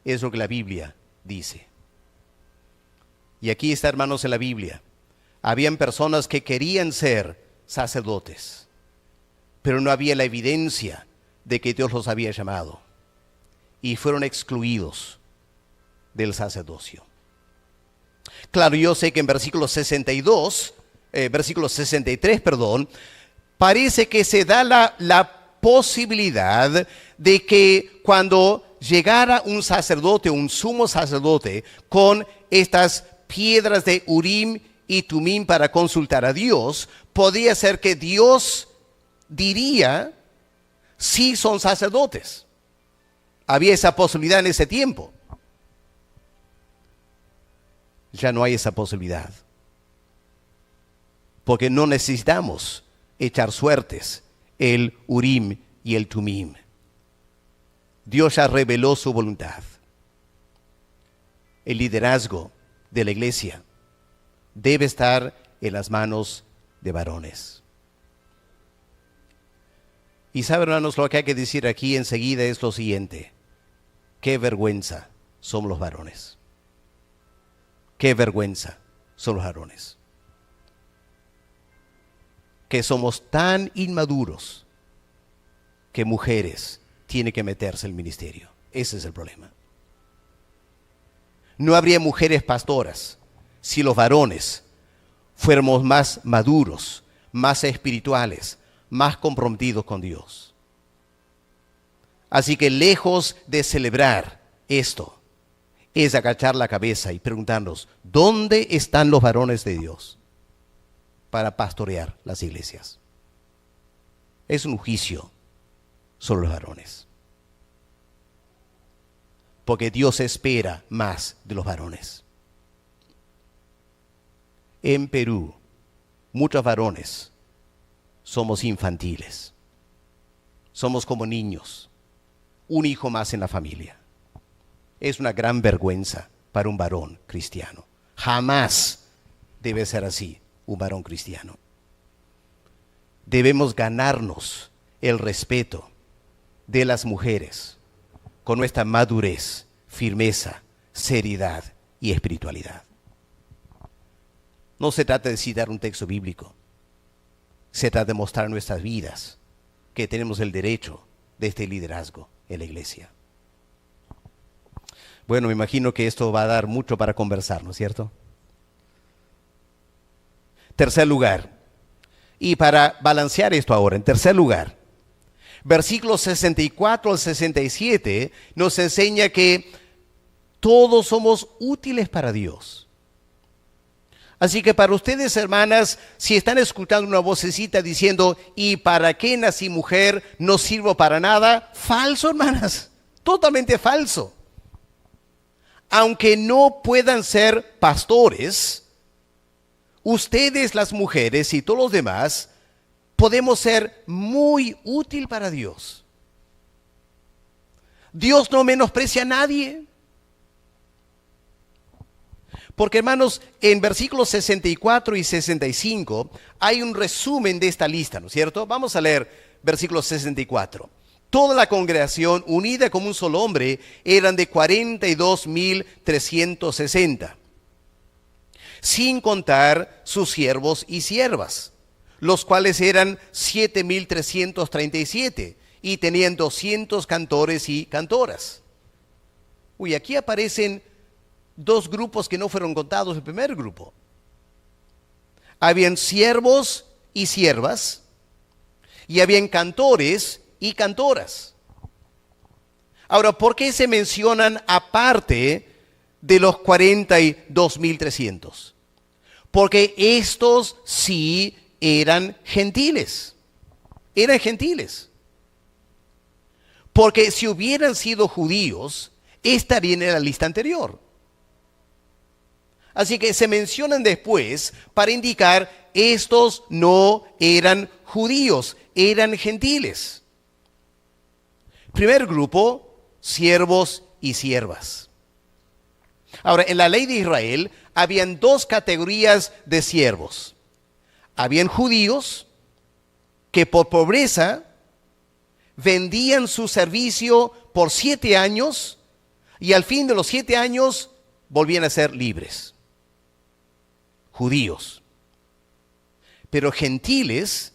es lo que la Biblia dice. Y aquí está, hermanos, en la Biblia. Habían personas que querían ser sacerdotes, pero no había la evidencia de que Dios los había llamado. Y fueron excluidos del sacerdocio. Claro, yo sé que en versículo 63, parece que se da la posibilidad de que cuando llegara un sacerdote, un sumo sacerdote, con estas piedras de Urim y Tumim para consultar a Dios, podría ser que Dios diría si son sacerdotes. Había esa posibilidad en ese tiempo. Ya no hay esa posibilidad. Porque no necesitamos echar suertes el Urim y el Tumim. Dios ya reveló su voluntad. El liderazgo de la iglesia debe estar en las manos de varones. Y saben, hermanos, lo que hay que decir aquí enseguida es lo siguiente. Qué vergüenza somos los varones. Qué vergüenza son los varones. Que somos tan inmaduros que mujeres tienen que meterse en el ministerio. Ese es el problema. No habría mujeres pastoras si los varones fuéramos más maduros, más espirituales, más comprometidos con Dios. Así que lejos de celebrar esto, es agachar la cabeza y preguntarnos, ¿dónde están los varones de Dios para pastorear las iglesias? Es un juicio sobre los varones. Porque Dios espera más de los varones. En Perú, muchos varones somos infantiles. Somos como niños. Un hijo más en la familia. Es una gran vergüenza para un varón cristiano. Jamás debe ser así un varón cristiano. Debemos ganarnos el respeto de las mujeres con nuestra madurez, firmeza, seriedad y espiritualidad. No se trata de citar un texto bíblico. Se trata de mostrar en nuestras vidas que tenemos el derecho de este liderazgo en la iglesia. Bueno, me imagino que esto va a dar mucho para conversar, ¿no es cierto? Tercer lugar, y para balancear esto ahora, en tercer lugar, versículos 64 al 67 nos enseña que todos somos útiles para Dios. Así que para ustedes, hermanas, si están escuchando una vocecita diciendo, ¿y para qué nací mujer? No sirvo para nada. Falso, hermanas, totalmente falso. Aunque no puedan ser pastores, ustedes las mujeres y todos los demás podemos ser muy útil para Dios. Dios no menosprecia a nadie. Porque, hermanos, en versículos 64 y 65 hay un resumen de esta lista, ¿no es cierto? Vamos a leer versículos 64. Toda la congregación, unida como un solo hombre, eran de 42,360, sin contar sus siervos y siervas, los cuales eran 7,337 y tenían 200 cantores y cantoras. Uy, aquí aparecen dos grupos que no fueron contados, el primer grupo. Habían siervos y siervas, y habían cantores y cantoras. Ahora, ¿por qué se mencionan aparte de los 42,300? Porque estos sí eran gentiles. Eran gentiles. Porque si hubieran sido judíos, estarían en la lista anterior. Así que se mencionan después para indicar estos no eran judíos, eran gentiles. Primer grupo, siervos y siervas. Ahora, en la ley de Israel habían dos categorías de siervos. Habían judíos que por pobreza vendían su servicio por 7 años y al fin de los 7 años volvían a ser libres. Judíos. Pero gentiles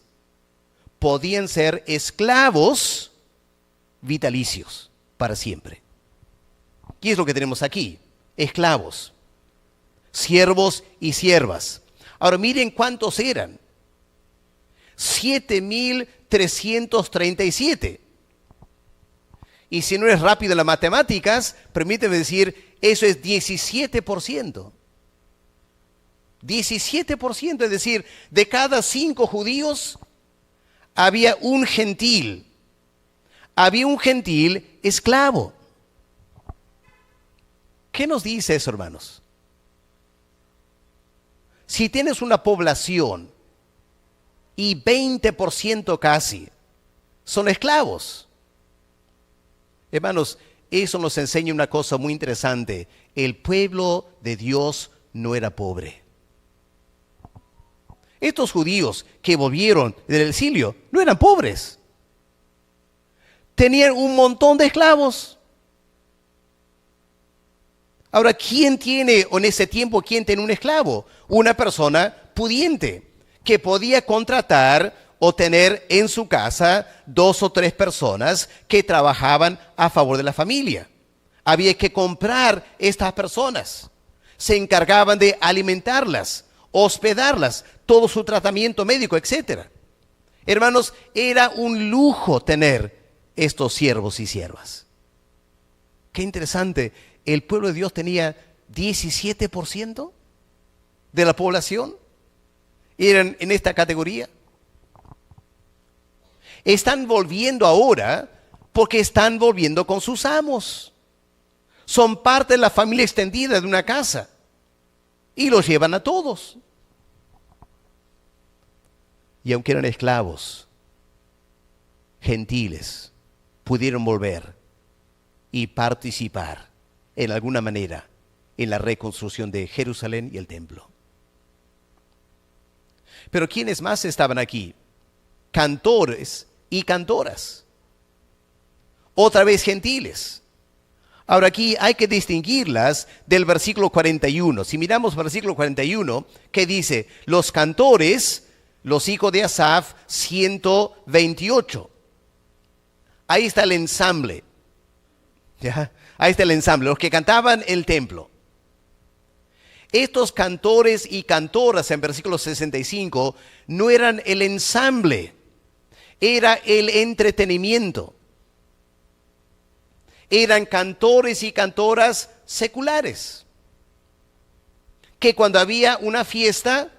podían ser esclavos vitalicios para siempre. ¿Qué es lo que tenemos aquí? Esclavos, siervos y siervas. Ahora miren cuántos eran. 7,337. Y si no eres rápido en las matemáticas, permíteme decir, eso es 17%. 17%, es decir, de cada 5 judíos había un gentil. Había un gentil esclavo. ¿Qué nos dice eso, hermanos? Si tienes una población y 20% casi son esclavos. Hermanos, eso nos enseña una cosa muy interesante. El pueblo de Dios no era pobre. Estos judíos que volvieron del exilio no eran pobres. Tenían un montón de esclavos. Ahora, ¿quién tiene, o en ese tiempo, quién tiene un esclavo? Una persona pudiente que podía contratar o tener en su casa 2 o 3 personas que trabajaban a favor de la familia. Había que comprar estas personas. Se encargaban de alimentarlas, hospedarlas, todo su tratamiento médico, etc. Hermanos, era un lujo tener estos siervos y siervas. Qué interesante, el pueblo de Dios tenía 17% de la población, eran en esta categoría. Están volviendo ahora porque están volviendo con sus amos. Son parte de la familia extendida de una casa y los llevan a todos. Y aunque eran esclavos, gentiles, pudieron volver y participar en alguna manera en la reconstrucción de Jerusalén y el templo. Pero ¿quiénes más estaban aquí? Cantores y cantoras. Otra vez gentiles. Ahora aquí hay que distinguirlas del versículo 41. Si miramos versículo 41, ¿qué dice? Los cantores, los hijos de Asaf, 128. Ahí está el ensamble. ¿Ya? Ahí está el ensamble, los que cantaban el templo. Estos cantores y cantoras en versículo 65 no eran el ensamble, era el entretenimiento. Eran cantores y cantoras seculares, que cuando había una fiesta,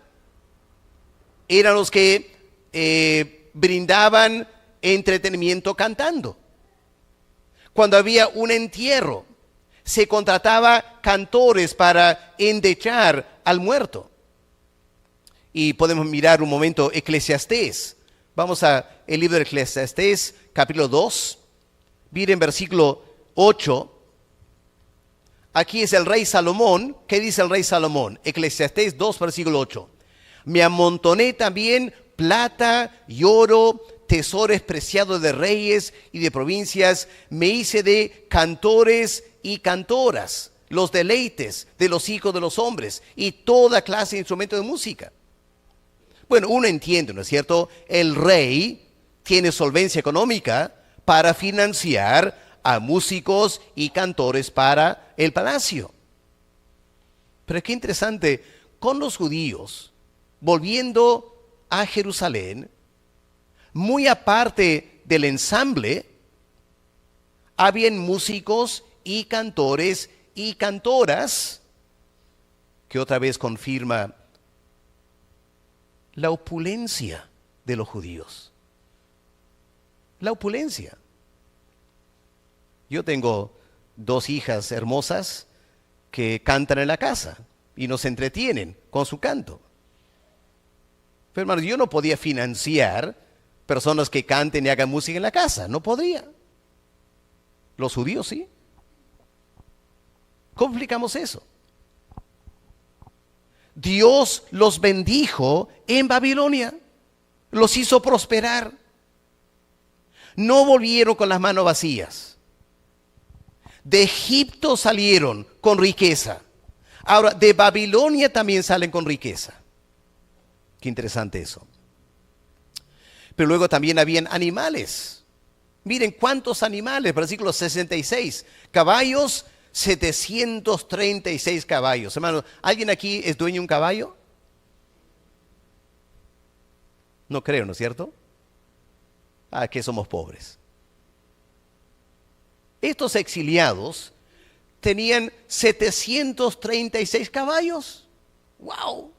eran los que brindaban entretenimiento cantando. Cuando había un entierro, se contrataba cantores para endechar al muerto. Y podemos mirar un momento Eclesiastés. Vamos a el libro de Eclesiastés, capítulo 2. Miren versículo 8. Aquí es el rey Salomón. ¿Qué dice el rey Salomón? Eclesiastés 2, versículo 8. Me amontoné también plata y oro, tesoros preciados de reyes y de provincias. Me hice de cantores y cantoras, los deleites de los hijos de los hombres y toda clase de instrumentos de música. Bueno, uno entiende, ¿no es cierto? El rey tiene solvencia económica para financiar a músicos y cantores para el palacio. Pero qué interesante, con los judíos, volviendo a Jerusalén, muy aparte del ensamble, habían músicos y cantores y cantoras, que otra vez confirma la opulencia de los judíos. La opulencia. Yo tengo 2 hijas hermosas que cantan en la casa y nos entretienen con su canto. Pero hermanos, yo no podía financiar personas que canten y hagan música en la casa, no podría. Los judíos sí. ¿Cómo explicamos eso? Dios los bendijo en Babilonia, los hizo prosperar. No volvieron con las manos vacías. De Egipto salieron con riqueza. Ahora, de Babilonia también salen con riqueza. Qué interesante eso. Pero luego también habían animales. Miren cuántos animales, versículo 66. Caballos, 736 caballos. Hermanos, ¿alguien aquí es dueño de un caballo? No creo, ¿no es cierto? Ah, que somos pobres. Estos exiliados tenían 736 caballos. ¡Wow!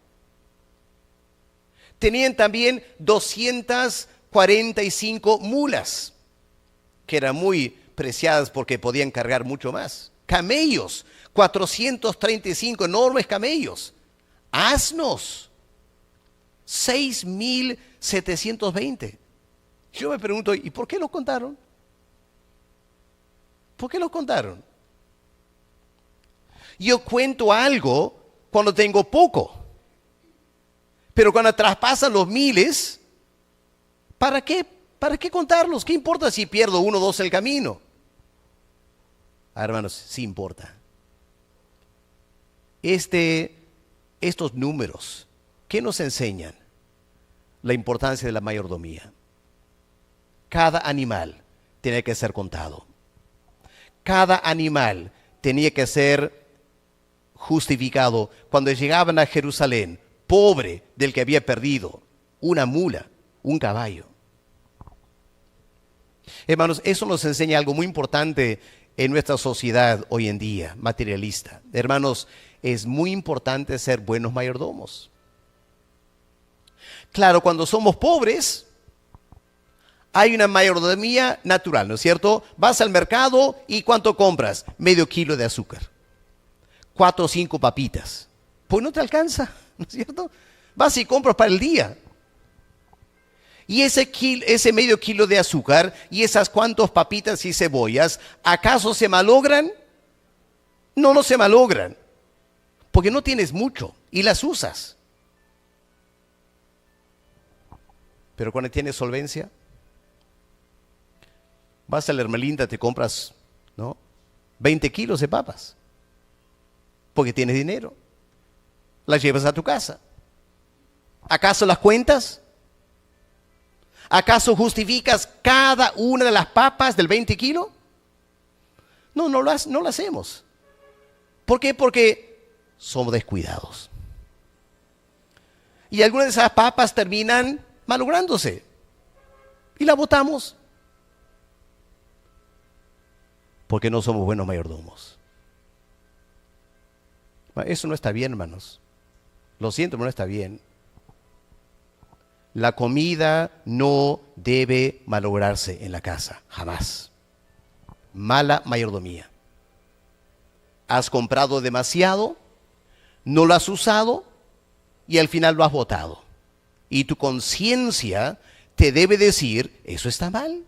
Tenían también 245 mulas, que eran muy preciadas porque podían cargar mucho más. Camellos, 435 enormes camellos. Asnos, 6,720. Yo me pregunto, ¿y por qué los contaron? ¿Por qué los contaron? Yo cuento algo cuando tengo poco. Pero cuando traspasan los miles, ¿para qué? ¿Para qué contarlos? ¿Qué importa si pierdo 1 o 2 el camino? Ah, hermanos, sí importa. Estos números, ¿qué nos enseñan? La importancia de la mayordomía. Cada animal tenía que ser contado. Cada animal tenía que ser justificado. Cuando llegaban a Jerusalén, pobre del que había perdido una mula, un caballo. Hermanos, eso nos enseña algo muy importante en nuestra sociedad hoy en día, materialista. Hermanos, es muy importante ser buenos mayordomos. Claro, cuando somos pobres, hay una mayordomía natural, ¿no es cierto? Vas al mercado y ¿cuánto compras? Medio kilo de azúcar, 4 o 5 papitas. Pues no te alcanza, ¿no es cierto? Vas y compras para el día. Y ese medio kilo de azúcar y esas cuantas papitas y cebollas, ¿acaso se malogran? No, no se malogran, porque no tienes mucho y las usas. Pero cuando tienes solvencia, vas a la Hermelinda, te compras, ¿no?, 20 kilos de papas, porque tienes dinero. Las llevas a tu casa. ¿Acaso las cuentas? ¿Acaso justificas cada una de las papas del 20 kilos? No, no lo hacemos. ¿Por qué? Porque somos descuidados. Y algunas de esas papas terminan malográndose. Y las botamos. Porque no somos buenos mayordomos. Eso no está bien, hermanos. Lo siento, pero no está bien. La comida no debe malograrse en la casa, jamás. Mala mayordomía. Has comprado demasiado, no lo has usado y al final lo has botado. Y tu conciencia te debe decir, eso está mal.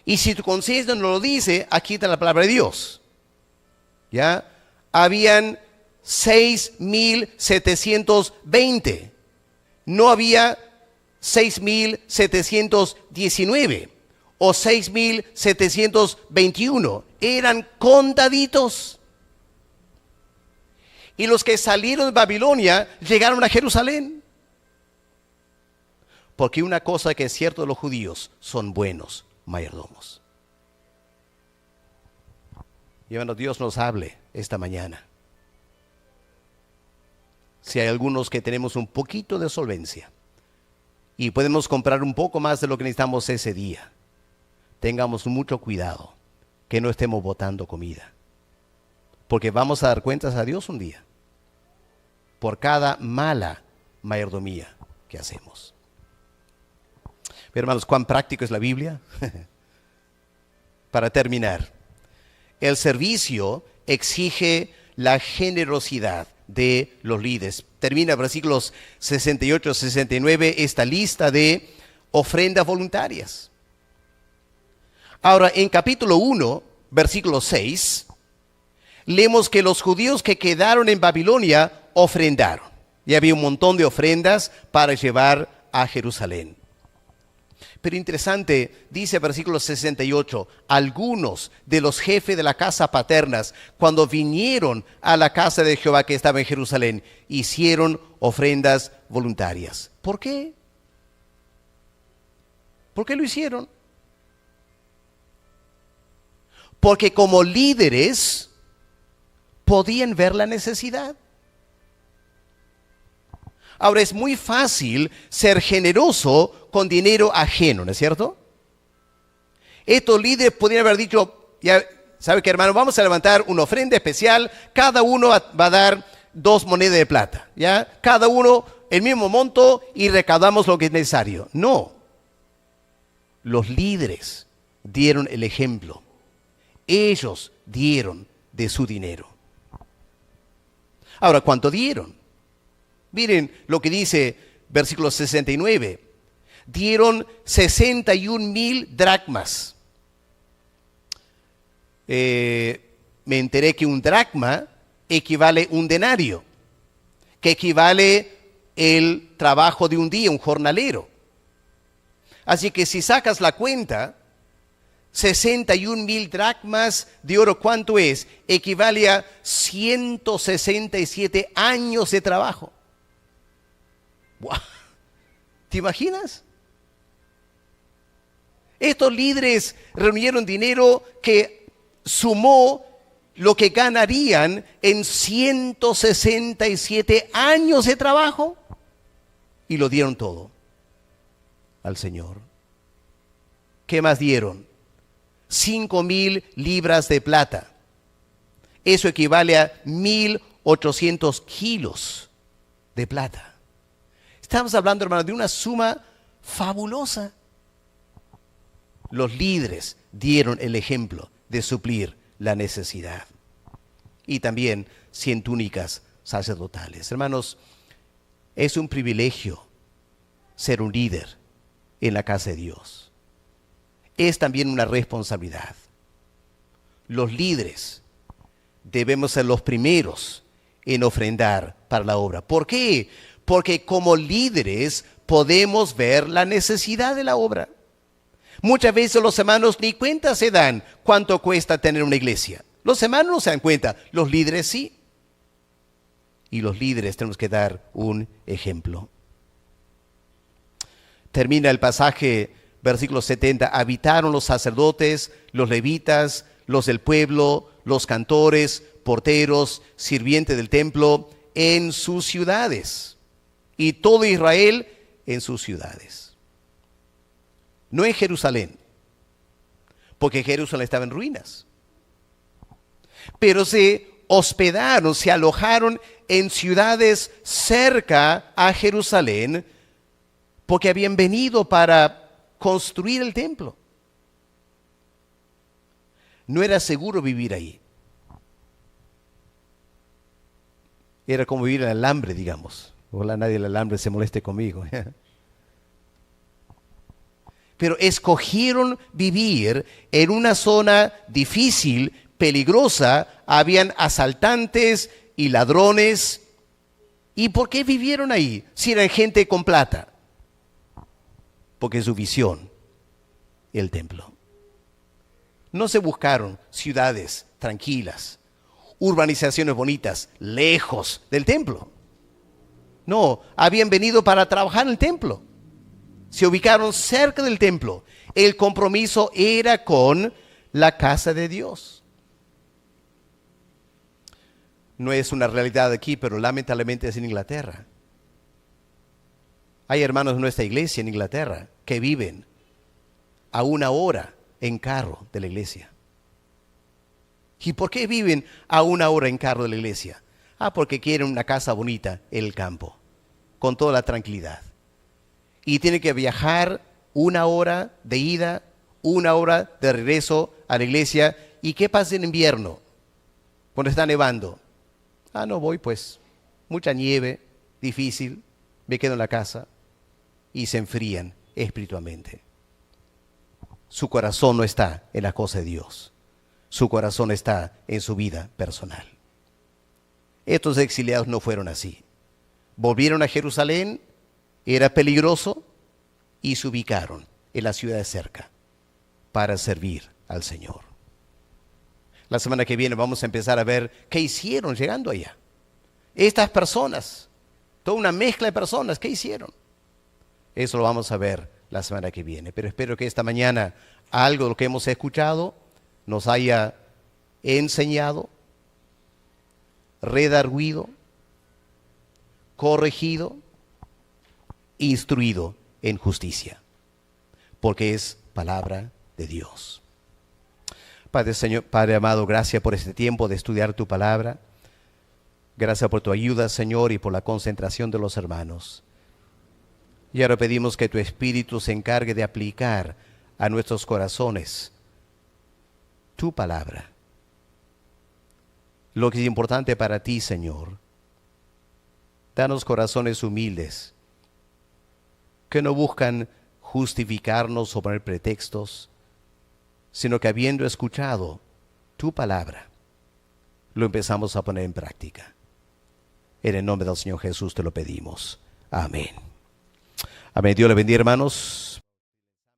Y si tu conciencia no lo dice, aquí está la palabra de Dios. ¿Ya? Habían 6,720. No había 6,719 o 6,721. Eran contaditos. Y los que salieron de Babilonia llegaron a Jerusalén. Porque una cosa que es cierto de los judíos, son buenos mayordomos. Y hermanos, Dios nos hable esta mañana. Si hay algunos que tenemos un poquito de solvencia y podemos comprar un poco más de lo que necesitamos ese día, tengamos mucho cuidado que no estemos botando comida. Porque vamos a dar cuentas a Dios un día por cada mala mayordomía que hacemos. Pero hermanos, ¿cuán práctico es la Biblia? Para terminar, el servicio exige la generosidad de los líderes. Termina versículos 68-69 esta lista de ofrendas voluntarias. Ahora, en capítulo 1, versículo 6, leemos que los judíos que quedaron en Babilonia ofrendaron. Y había un montón de ofrendas para llevar a Jerusalén. Pero interesante, dice versículo 68, algunos de los jefes de la casa paternas, cuando vinieron a la casa de Jehová que estaba en Jerusalén, hicieron ofrendas voluntarias. ¿Por qué? ¿Por qué lo hicieron? Porque como líderes podían ver la necesidad. Ahora, es muy fácil ser generoso con dinero ajeno, ¿no es cierto? Estos líderes podrían haber dicho, ya, ¿sabe qué, hermano? Vamos a levantar una ofrenda especial, cada uno va a dar 2 monedas de plata, ¿ya? Cada uno el mismo monto y recaudamos lo que es necesario. No. Los líderes dieron el ejemplo. Ellos dieron de su dinero. Ahora, ¿cuánto dieron? Miren lo que dice versículo 69. Dieron 61,000 dracmas. Me enteré que un dracma equivale a un denario, que equivale el trabajo de un día, un jornalero. Así que si sacas la cuenta, 61,000 dracmas de oro, ¿cuánto es? Equivale a 167 años de trabajo. ¡Wow! ¿Te imaginas? Estos líderes reunieron dinero que sumó lo que ganarían en 167 años de trabajo y lo dieron todo al Señor. ¿Qué más dieron? 5,000 libras de plata. Eso equivale a 1,800 kilos de plata. Estamos hablando, hermanos, de una suma fabulosa. Los líderes dieron el ejemplo de suplir la necesidad. Y también 100 túnicas sacerdotales. Hermanos, es un privilegio ser un líder en la casa de Dios. Es también una responsabilidad. Los líderes debemos ser los primeros en ofrendar para la obra. ¿Por qué? Porque como líderes podemos ver la necesidad de la obra. Muchas veces los hermanos ni cuenta se dan cuánto cuesta tener una iglesia. Los hermanos no se dan cuenta, los líderes sí. Y los líderes tenemos que dar un ejemplo. Termina el pasaje, versículo 70. Habitaron los sacerdotes, los levitas, los del pueblo, los cantores, porteros, sirvientes del templo, en sus ciudades. Y todo Israel en sus ciudades. No en Jerusalén, porque Jerusalén estaba en ruinas. Pero se hospedaron, se alojaron en ciudades cerca a Jerusalén, porque habían venido para construir el templo. No era seguro vivir ahí. Era como vivir en el alambre, digamos. Ojalá nadie del alambre se moleste conmigo. Pero escogieron vivir en una zona difícil, peligrosa. Habían asaltantes y ladrones. ¿Y por qué vivieron ahí si eran gente con plata? Porque su visión, el templo. No se buscaron ciudades tranquilas, urbanizaciones bonitas, lejos del templo. No, habían venido para trabajar en el templo. Se ubicaron cerca del templo. El compromiso era con la casa de Dios. No es una realidad aquí, pero lamentablemente es en Inglaterra. Hay hermanos de nuestra iglesia en Inglaterra que viven a 1 hora en carro de la iglesia. ¿Y por qué viven a 1 hora en carro de la iglesia? Porque quieren una casa bonita en el campo, con toda la tranquilidad. Y tienen que viajar 1 hora de ida, 1 hora de regreso a la iglesia. ¿Y qué pasa en invierno? Cuando está nevando. No voy pues. Mucha nieve, difícil, me quedo en la casa. Y se enfrían espiritualmente. Su corazón no está en la cosa de Dios. Su corazón está en su vida personal. Estos exiliados no fueron así. Volvieron a Jerusalén, era peligroso, y se ubicaron en la ciudad de cerca para servir al Señor. La semana que viene vamos a empezar a ver qué hicieron llegando allá. Estas personas, toda una mezcla de personas, ¿qué hicieron? Eso lo vamos a ver la semana que viene. Pero espero que esta mañana algo de lo que hemos escuchado nos haya enseñado, redarguido, corregido, instruido en justicia, porque es palabra de Dios. Padre, Señor, Padre amado, gracias por este tiempo de estudiar tu palabra. Gracias por tu ayuda, Señor, y por la concentración de los hermanos. Y ahora pedimos que tu Espíritu se encargue de aplicar a nuestros corazones tu palabra. Lo que es importante para ti, Señor. Danos corazones humildes, que no buscan justificarnos o poner pretextos, sino que habiendo escuchado tu palabra, lo empezamos a poner en práctica. En el nombre del Señor Jesús te lo pedimos. Amén. Amén. Dios le bendiga, hermanos.